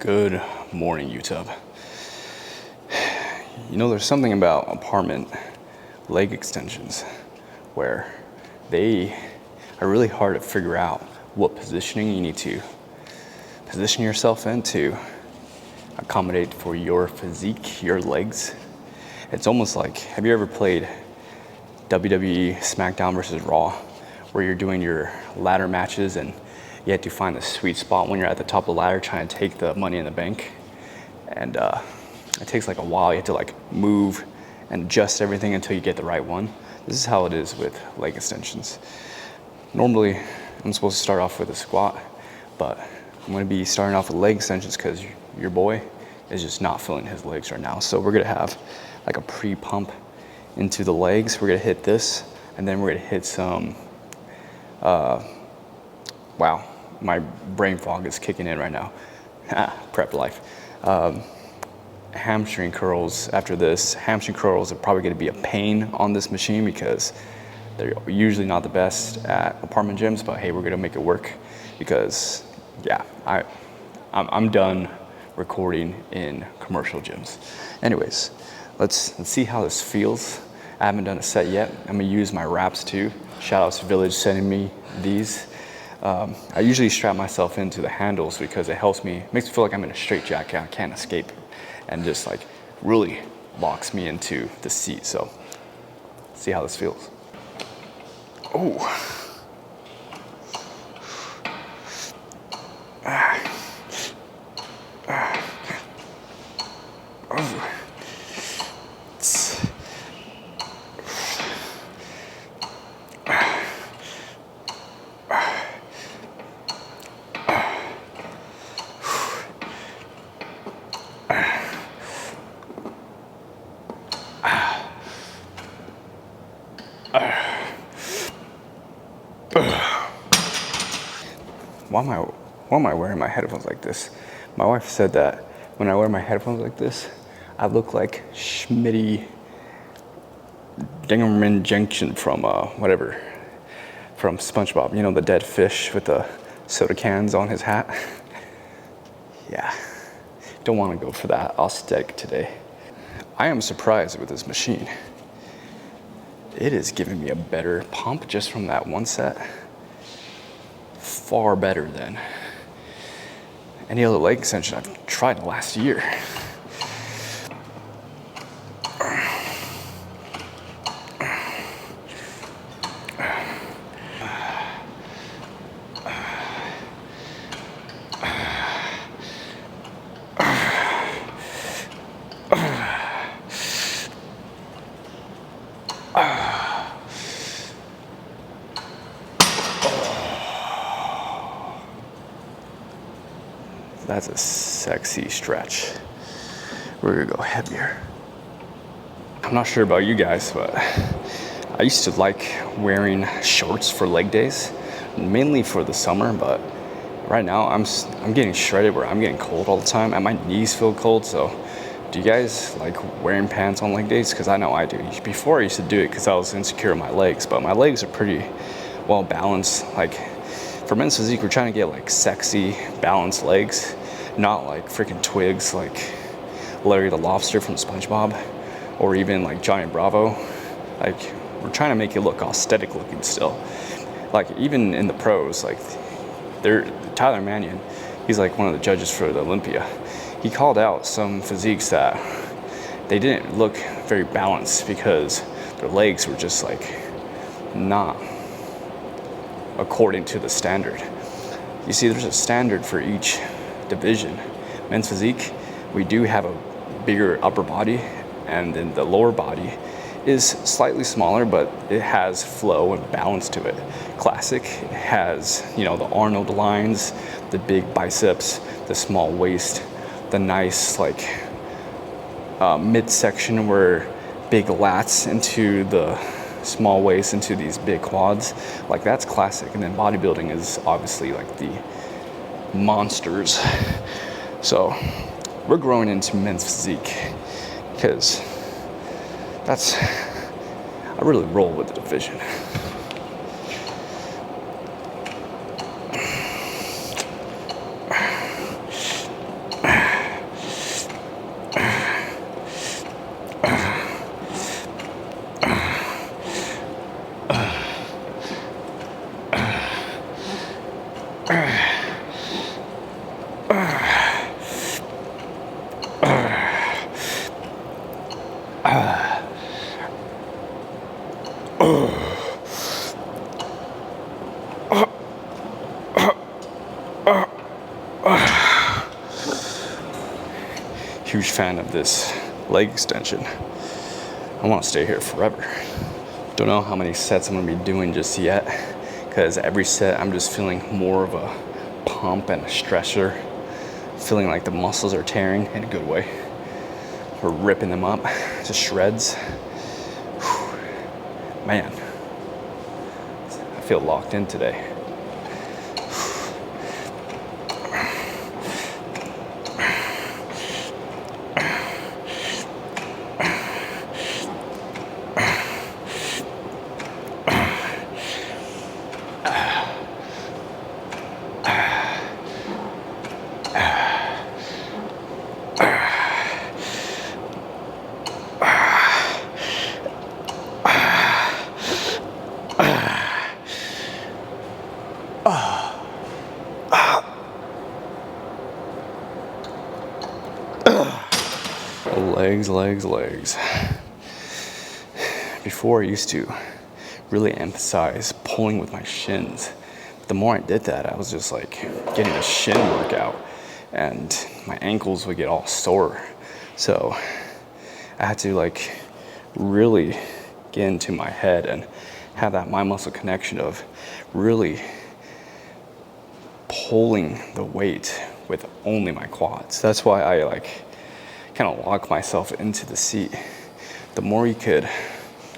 Good morning, YouTube. You know, there's something about apartment leg extensions where they are really hard to figure out what positioning you need to position yourself in to accommodate for your physique, your legs. It's almost like, have you ever played WWE SmackDown versus Raw, where you're doing your ladder matches and you have to find the sweet spot when you're at the top of the ladder trying to take the money in the bank? And it takes like a while. You have to like move and adjust everything until you get the right one. This is how it is with leg extensions. Normally, I'm supposed to start off with a squat, but I'm gonna be starting off with leg extensions because your boy is just not feeling his legs right now. So we're gonna have like a pre-pump into the legs. We're gonna hit this, and then we're gonna hit some, wow, my brain fog is kicking in right now. Prep life. Hamstring curls after this. Hamstring curls are probably gonna be a pain on this machine because they're usually not the best at apartment gyms, but hey, we're gonna make it work because yeah, I'm done recording in commercial gyms. Anyways, let's see how this feels. I haven't done a set yet. I'm gonna use my wraps too. Shout out to Village sending me these. I usually strap myself into the handles because it helps me, makes me feel like I'm in a straitjacket, I can't escape, and just like really locks me into the seat. So, see how this feels. Oh. Why am I wearing my headphones like this? My wife said that when I wear my headphones like this, I look like Schmitty Dingerman Junction from from SpongeBob. You know, the dead fish with the soda cans on his hat? Yeah, don't want to go for that aesthetic today. I am surprised with this machine. It is giving me a better pump just from that one set. Far better than any other leg extension I've tried last year. That's a sexy stretch. We're gonna go heavier. I'm not sure about you guys, but I used to like wearing shorts for leg days, mainly for the summer, but right now I'm getting shredded where I'm getting cold all the time and my knees feel cold. So do you guys like wearing pants on leg days? Because I know I do. Before I used to do it because I was insecure in my legs, but my legs are pretty well balanced. Like for men's physique, we're trying to get like sexy, balanced legs, not like freaking twigs like Larry the Lobster from SpongeBob, or even like Johnny Bravo. Like we're trying to make it look aesthetic looking still. Like even in the pros, like Tyler Mannion, he's like one of the judges for the Olympia. He called out some physiques that they didn't look very balanced because their legs were just like not according to the standard. You see, there's a standard for each division. Men's physique, we do have a bigger upper body, and then the lower body is slightly smaller, but it has flow and balance to it. Classic has, you know, the Arnold lines, the big biceps, the small waist, the nice like midsection where big lats into the small waist into these big quads. Like that's classic. And then bodybuilding is obviously like the monsters. So we're growing into men's physique because I really roll with the division. huge fan of this leg extension. I want to stay here forever. Don't know how many sets I'm going to be doing just yet, because every set I'm just feeling more of a pump and a stressor, feeling like the muscles are tearing in a good way. We're ripping them up to shreds. Whew. Man, I feel locked in today. Legs. Before I used to really emphasize pulling with my shins. But the more I did that, I was just like getting a shin workout and my ankles would get all sore. So I had to like really get into my head and have that mind muscle connection of really pulling the weight with only my quads. That's why I like kind of lock myself into the seat. The more you could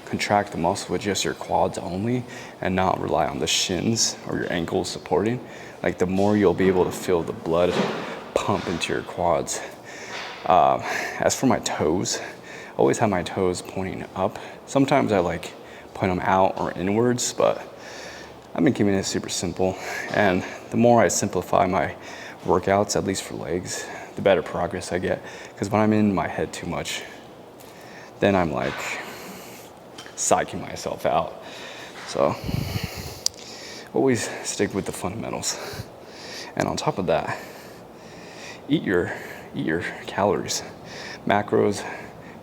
contract the muscle with just your quads only and not rely on the shins or your ankles supporting, like the more you'll be able to feel the blood pump into your quads. As for my toes, I always have my toes pointing up. Sometimes I like point them out or inwards, but I've been keeping it super simple. And the more I simplify my workouts, at least for legs, the better progress I get. Because when I'm in my head too much, then I'm like psyching myself out. So always stick with the fundamentals. And on top of that, eat your calories. Macros,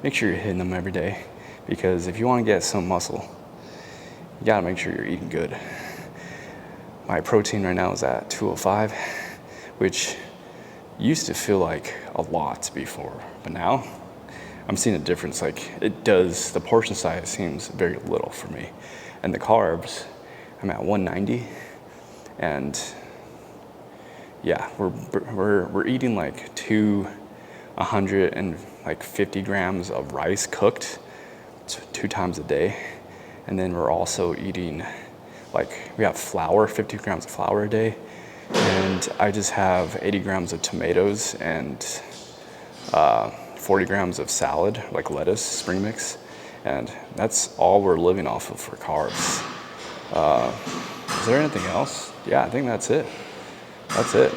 make sure you're hitting them every day. Because if you want to get some muscle, you gotta make sure you're eating good. My protein right now is at 205, which used to feel like a lot before, but now I'm seeing a difference. Like the portion size seems very little for me. And the carbs, I'm at 190, and yeah, we're eating like 150 grams of rice cooked 2 times a day. And then we're also eating, like, we have flour, 50 grams of flour a day. And I just have 80 grams of tomatoes and 40 grams of salad, like lettuce, spring mix. And that's all we're living off of for carbs. Is there anything else? Yeah, I think that's it. That's it.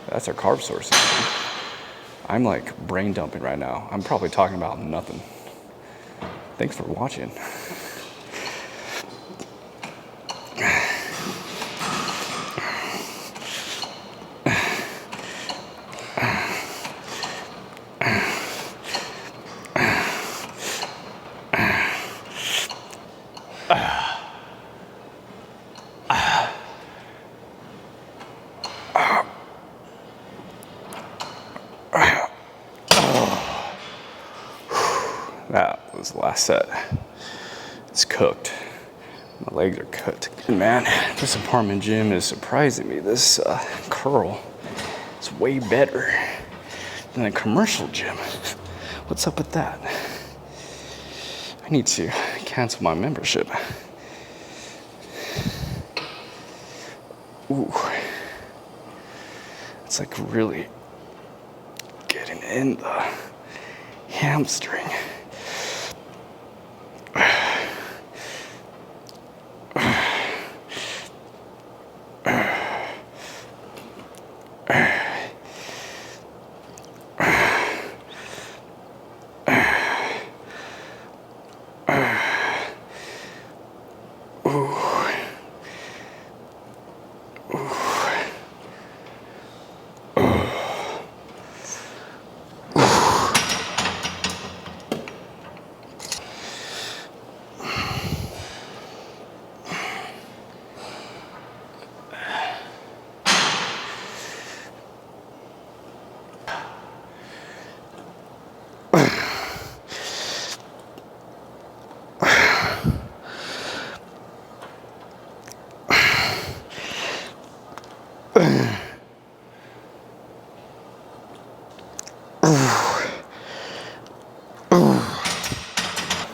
That's our carb sources. I'm like brain dumping right now. I'm probably talking about nothing. Thanks for watching. That was the last set. It's cooked. My legs are cooked. And man, this apartment gym is surprising me. This curl is way better than a commercial gym. What's up with that? I need to cancel my membership. Ooh. It's like really getting in the hamstring.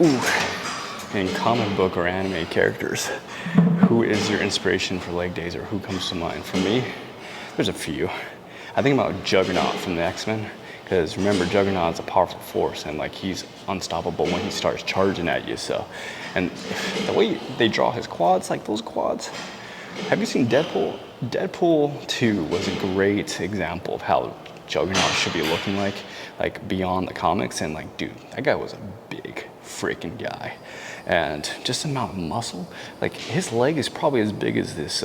Ooh, in comic book or anime characters, who is your inspiration for leg days, or who comes to mind? For me, there's a few. I think about Juggernaut from the X-Men, because remember, Juggernaut is a powerful force, and like he's unstoppable when he starts charging at you. So, and the way they draw his quads, like those quads. Have you seen Deadpool? Deadpool 2 was a great example of how Juggernaut should be looking like beyond the comics. And like, dude, that guy was a big freaking guy, and just the amount of muscle. Like his leg is probably as big as this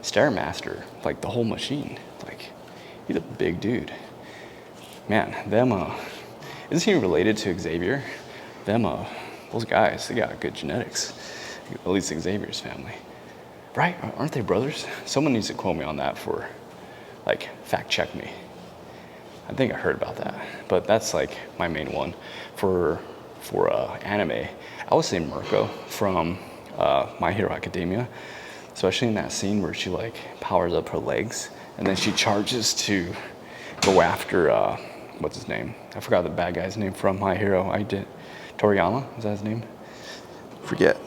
Stairmaster, like the whole machine. Like he's a big dude. Man, them isn't he related to Xavier? Them those guys, they got good genetics. At least Xavier's family. Right? Aren't they brothers? Someone needs to quote me on that for, like, fact check me. I think I heard about that, but that's like my main one. For anime, I would say Mirko from My Hero Academia, especially in that scene where she like powers up her legs and then she charges to go after what's his name? I forgot the bad guy's name from My Hero. Toriyama, is that his name? Forget.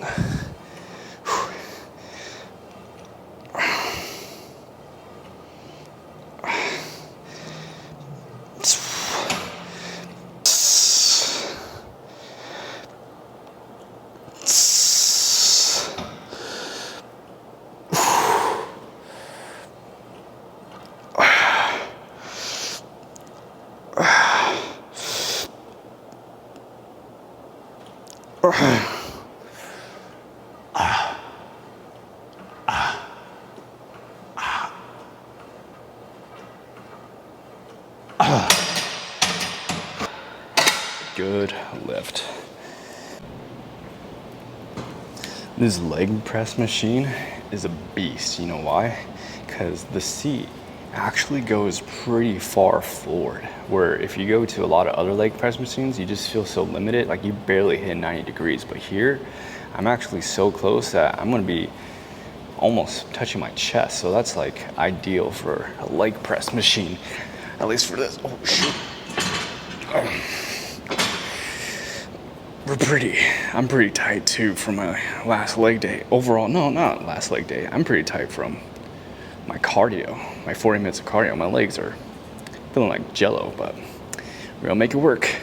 Good lift. This leg press machine is a beast. You know why? Because the seat actually goes pretty far forward, where if you go to a lot of other leg press machines, you just feel so limited, like you barely hit 90 degrees. But here, I'm actually so close that I'm gonna be almost touching my chest. So that's like ideal for a leg press machine, at least for this. Oh shoot. I'm pretty tight too from my last leg day. Overall, no, not last leg day. I'm pretty tight from my cardio, my 40 minutes of cardio. My legs are feeling like jello, but we're gonna make it work.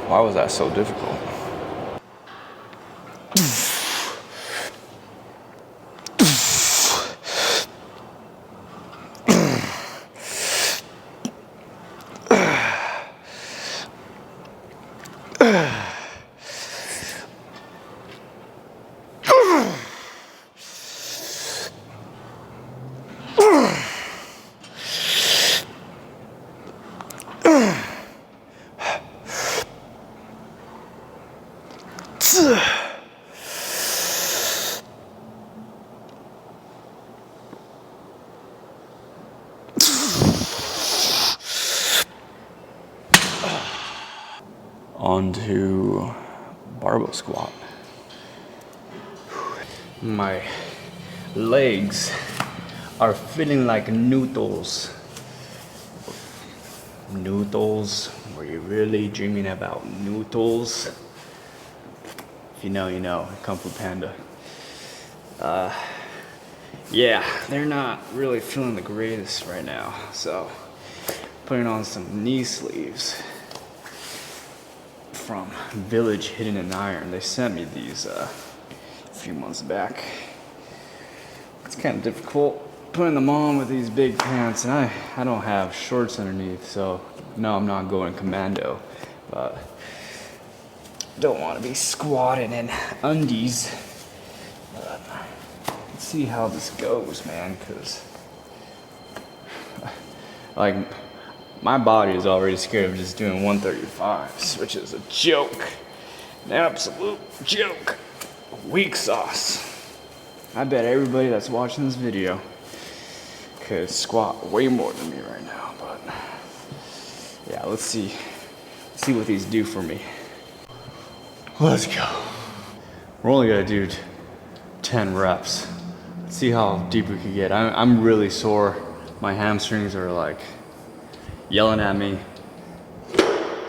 Why was that so difficult? Onto barbell squat. My legs are feeling like noodles. Noodles? Were you really dreaming about noodles? If you know, you know. Kung Fu Panda. Yeah, they're not really feeling the greatest right now. So putting on some knee sleeves from Village Hidden in Iron. They sent me these a few months back. It's kind of difficult putting them on with these big pants, and I don't have shorts underneath, so no, I'm not going commando, but don't want to be squatting in undies. But let's see how this goes, man, because like my body is already scared of just doing 135s, which is a joke, an absolute joke. Weak sauce. I bet everybody that's watching this video could squat way more than me right now, but yeah, let's see what these do for me. Let's go. We're only gonna do 10 reps. Let's see how deep we can get. I'm really sore. My hamstrings are like yelling at me.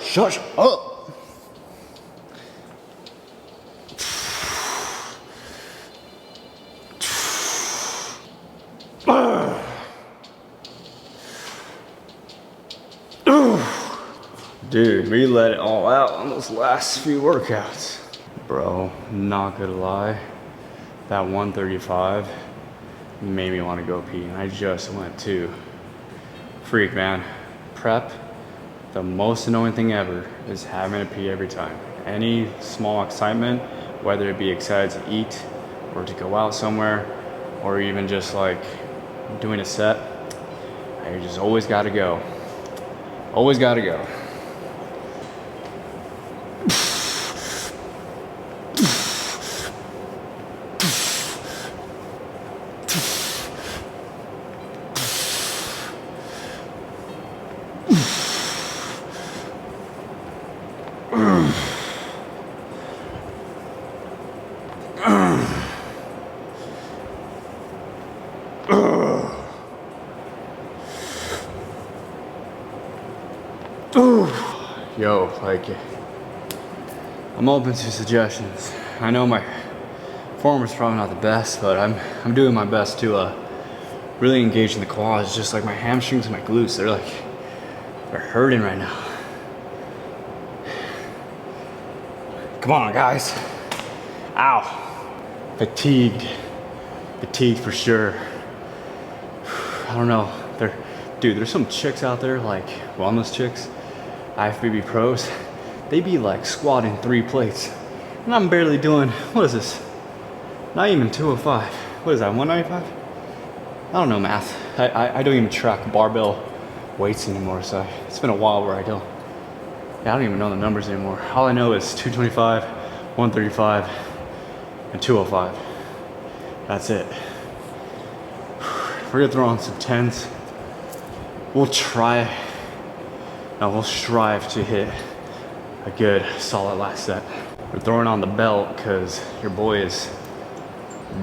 Shut up. Dude, we let it all out on those last few workouts. Bro, not gonna lie, that 135 made me want to go pee, and I just went to. Freak, man. Prep, the most annoying thing ever is having to pee every time. Any small excitement, whether it be excited to eat or to go out somewhere, or even just like doing a set, I just always gotta go. Always gotta go. Yo, like, I'm open to suggestions. I know my form is probably not the best, but I'm doing my best to really engage in the quads. Just like my hamstrings and my glutes, they're hurting right now. Come on, guys. Ow. Fatigued for sure. I don't know. Dude, there's some chicks out there, like wellness chicks, IFBB pros. They be like squatting 3 plates. And I'm barely doing, what is this? Not even 205. What is that, 195? I don't know math. I don't even track barbell weights anymore, so it's been a while where I don't even know the numbers anymore. All I know is 225, 135, and 205. That's it. We're gonna throw on some 10s. We'll strive to hit a good solid last set. We're throwing on the belt because your boy is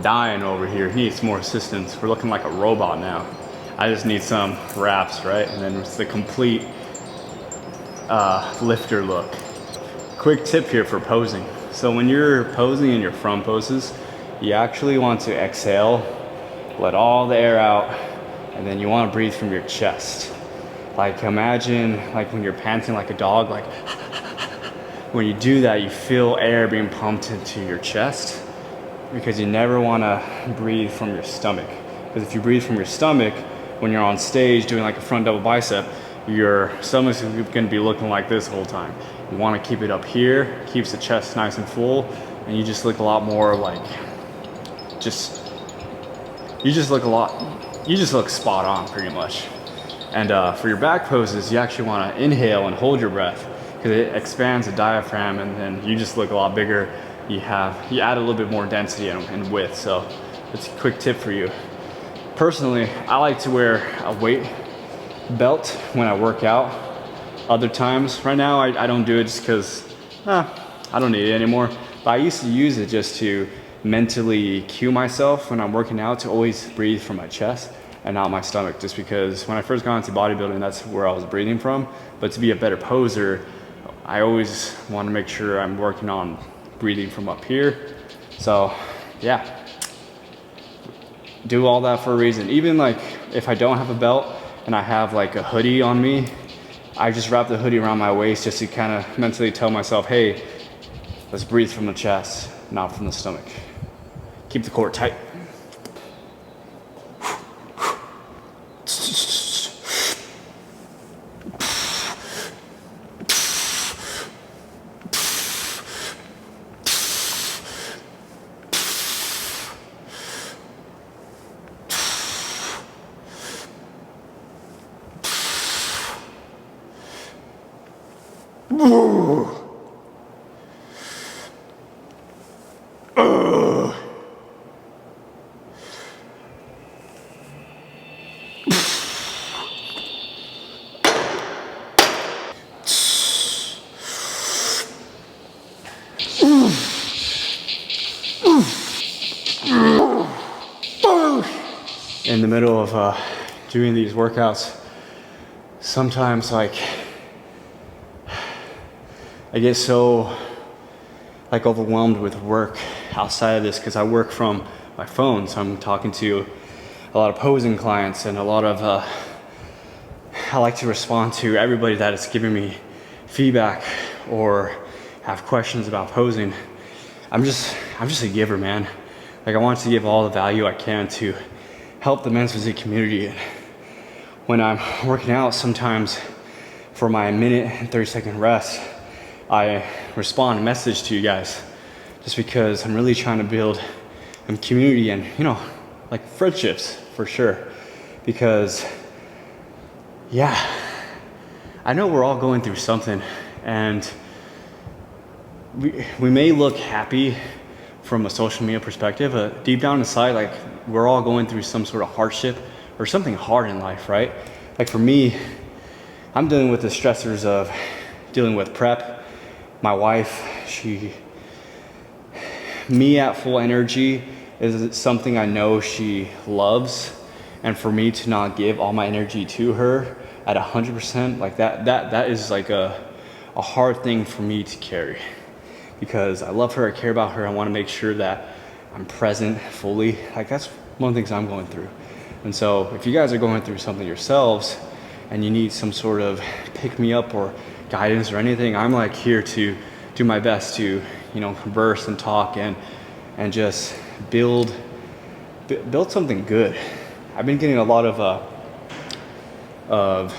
dying over here. He needs more assistance. We're looking like a robot now. I just need some wraps, right? And then it's the complete lifter look. Quick tip here for posing. So when you're posing in your front poses, you actually want to exhale, let all the air out, and then you want to breathe from your chest. Like imagine like when you're panting like a dog, like when you do that, you feel air being pumped into your chest, because you never want to breathe from your stomach. Because if you breathe from your stomach, when you're on stage doing like a front double bicep, your stomach's going to be looking like this the whole time. You want to keep it up here, keeps the chest nice and full, and you just look a lot more like, you just look spot on pretty much. And for your back poses, you actually want to inhale and hold your breath, because it expands the diaphragm, and then you just look a lot bigger. You add a little bit more density and width. So that's a quick tip for you. Personally, I like to wear a weight belt when I work out. Other times, right now I don't do it just because I don't need it anymore. But I used to use it just to mentally cue myself when I'm working out to always breathe from my chest and not my stomach, just because when I first got into bodybuilding, that's where I was breathing from. But to be a better poser, I always want to make sure I'm working on breathing from up here. So yeah, do all that for a reason. Even like if I don't have a belt and I have like a hoodie on me, I just wrap the hoodie around my waist just to kind of mentally tell myself, hey, let's breathe from the chest, not from the stomach. Keep the core tight. In the middle of doing these workouts, sometimes like I get so like overwhelmed with work outside of this because I work from my phone, so I'm talking to a lot of posing clients and a lot of I like to respond to everybody that is giving me feedback or have questions about posing. I'm just a giver, man. Like I want to give all the value I can to help the men's physique community. And when I'm working out, sometimes for my minute and 30-second rest, I respond and message to you guys just because I'm really trying to build a community and, you know, like friendships for sure. Because, yeah, I know we're all going through something, and we may look happy from a social media perspective, but deep down inside, like we're all going through some sort of hardship or something hard in life, right? Like for me, I'm dealing with the stressors of dealing with prep. My wife, me at full energy is something I know she loves. And for me to not give all my energy to her at 100%, like that is like a hard thing for me to carry. Because I love her, I care about her, I want to make sure that I'm present fully. Like that's one of the things I'm going through. And so if you guys are going through something yourselves and you need some sort of pick me up or guidance or anything, I'm like here to do my best to, you know, converse and talk and just build something good. I've been getting a lot of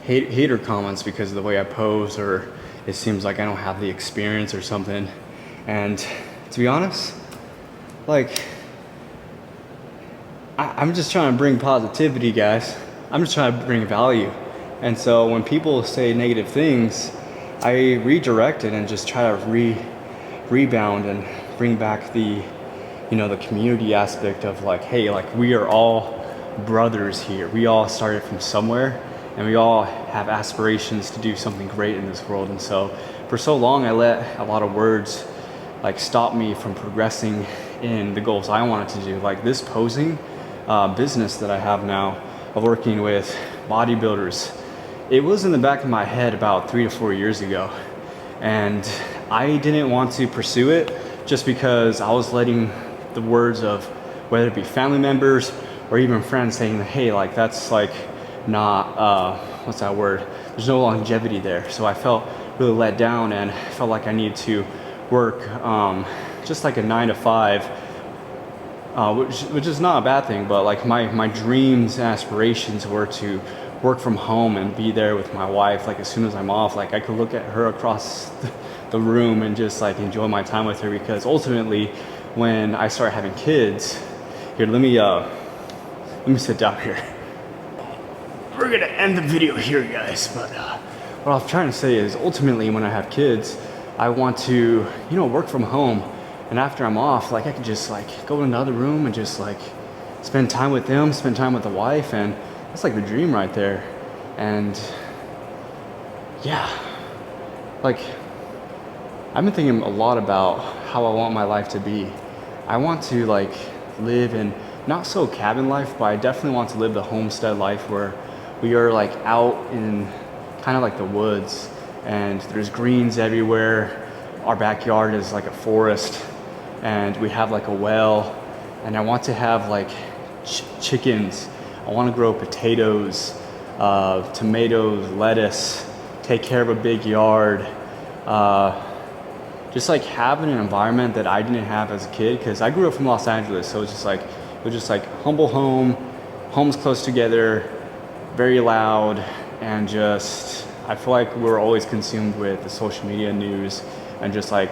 hater comments because of the way I pose, or it seems like I don't have the experience or something. And to be honest, like, I'm just trying to bring positivity, guys. I'm just trying to bring value. And so when people say negative things, I redirect it and just try to rebound and bring back the, you know, the community aspect of like, hey, like we are all brothers here. We all started from somewhere, and we all have aspirations to do something great in this world. And so for so long, I let a lot of words like stop me from progressing in the goals I wanted to do. Like this posing business that I have now of working with bodybuilders, it was in the back of my head about 3 to 4 years ago. And I didn't want to pursue it just because I was letting the words of whether it be family members or even friends saying, hey, like that's like not, what's that word? There's no longevity there. So I felt really let down and felt like I needed to work just like a 9 to 5, which is not a bad thing, but like my dreams and aspirations were to work from home and be there with my wife. Like as soon as I'm off, like I could look at her across the room and just like enjoy my time with her. Because ultimately, when I start having kids, here, let me sit down here. We're gonna end the video here, guys. But what I was trying to say is ultimately when I have kids, I want to, you know, work from home. And after I'm off, like I could just like go to another room and just like spend time with them, spend time with the wife. And that's like the dream right there. And yeah, like I've been thinking a lot about how I want my life to be. I want to like live in not so cabin life, but I definitely want to live the homestead life where we are like out in kind of like the woods and there's greens everywhere. Our backyard is like a forest and we have like a well, and I want to have like chickens. I want to grow potatoes. tomatoes, lettuce, take care of a big yard, just like having an environment that I didn't have as a kid, because I grew up from Los Angeles, so it was just like humble home, homes close together, very loud, and just I feel like we're always consumed with the social media news and just like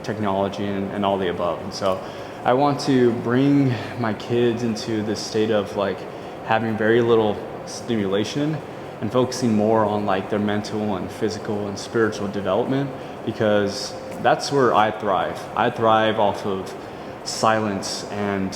technology and all the above. And so I want to bring my kids into this state of like having very little stimulation and focusing more on like their mental and physical and spiritual development, because that's where I thrive. I thrive off of silence and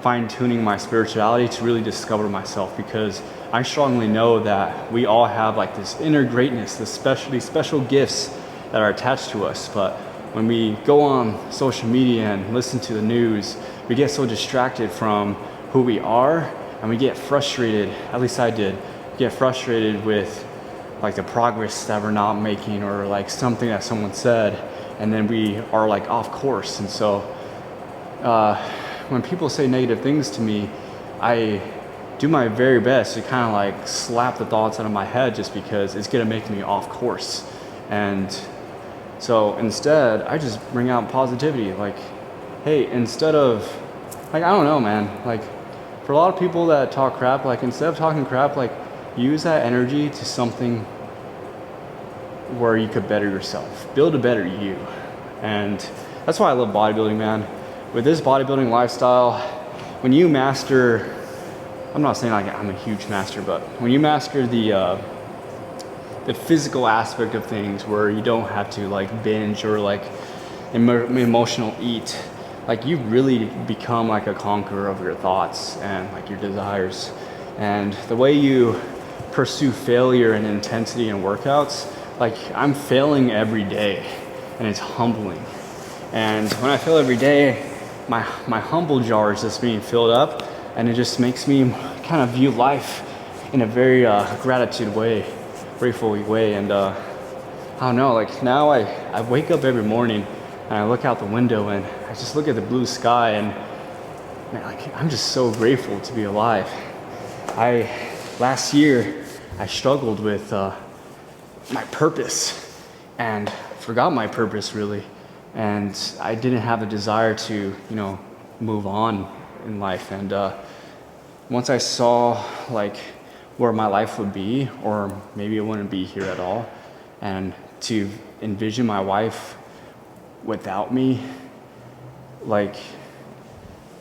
fine-tuning my spirituality to really discover myself, because I strongly know that we all have like this inner greatness, this special gifts that are attached to us. But when we go on social media and listen to the news, we get so distracted from who we are, and we get frustrated, at least I did, get frustrated with like the progress that we're not making, or like something that someone said, and then we are like off course. And so when people say negative things to me, I do my very best to kind of like slap the thoughts out of my head, just because it's gonna make me off course. And so instead, I just bring out positivity. Like, hey, instead of, like, I don't know, man, like for a lot of people that talk crap, like instead of talking crap, like use that energy to something where you could better yourself, build a better you. And that's why I love bodybuilding, man. With this bodybuilding lifestyle, when you master, I'm not saying like I'm a huge master, but when you master the physical aspect of things, where you don't have to like binge or like emotional eat, like you really become like a conqueror of your thoughts and like your desires. And the way you pursue failure and intensity in workouts, like I'm failing every day, and it's humbling. And when I fail every day, my humble jar is just being filled up, and it just makes me kind of view life in a very gratitude way, grateful way. And I don't know, like now I wake up every morning and I look out the window and I just look at the blue sky, and man, like I'm just so grateful to be alive. Last year I struggled with my purpose and forgot my purpose really, and I didn't have the desire to move on in life. And once I saw like where my life would be, or maybe it wouldn't be here at all, and to envision my wife without me, like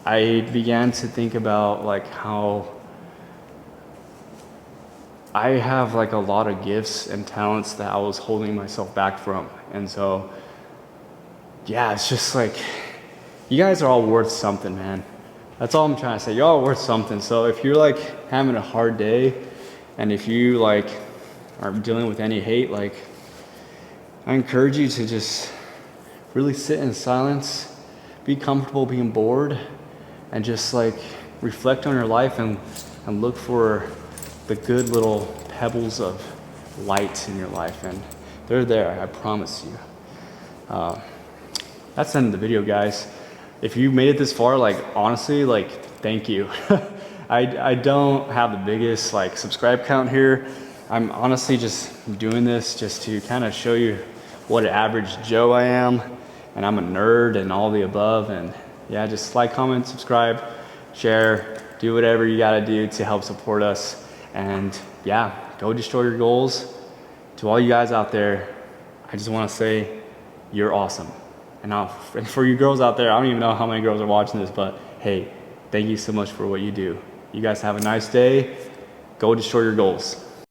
I began to think about like how I have like a lot of gifts and talents that I was holding myself back from. And so yeah, it's just like, you guys are all worth something, man. That's all I'm trying to say. You're all worth something. So if you're like having a hard day, and if you like are dealing with any hate, like I encourage you to just really sit in silence, be comfortable being bored, and just like reflect on your life and look for the good little pebbles of light in your life. And they're there, I promise you. That's the end of the video, guys. If you made it this far, like honestly, like thank you. I don't have the biggest like subscribe count here. I'm honestly just doing this just to kind of show you what an average Joe I am, and I'm a nerd and all the above. And yeah, just like, comment, subscribe, share, do whatever you gotta do to help support us. And yeah, go destroy your goals. To all you guys out there, I just want to say you're awesome. And for you girls out there, I don't even know how many girls are watching this, but hey, thank you so much for what you do. You guys have a nice day. Go destroy your goals.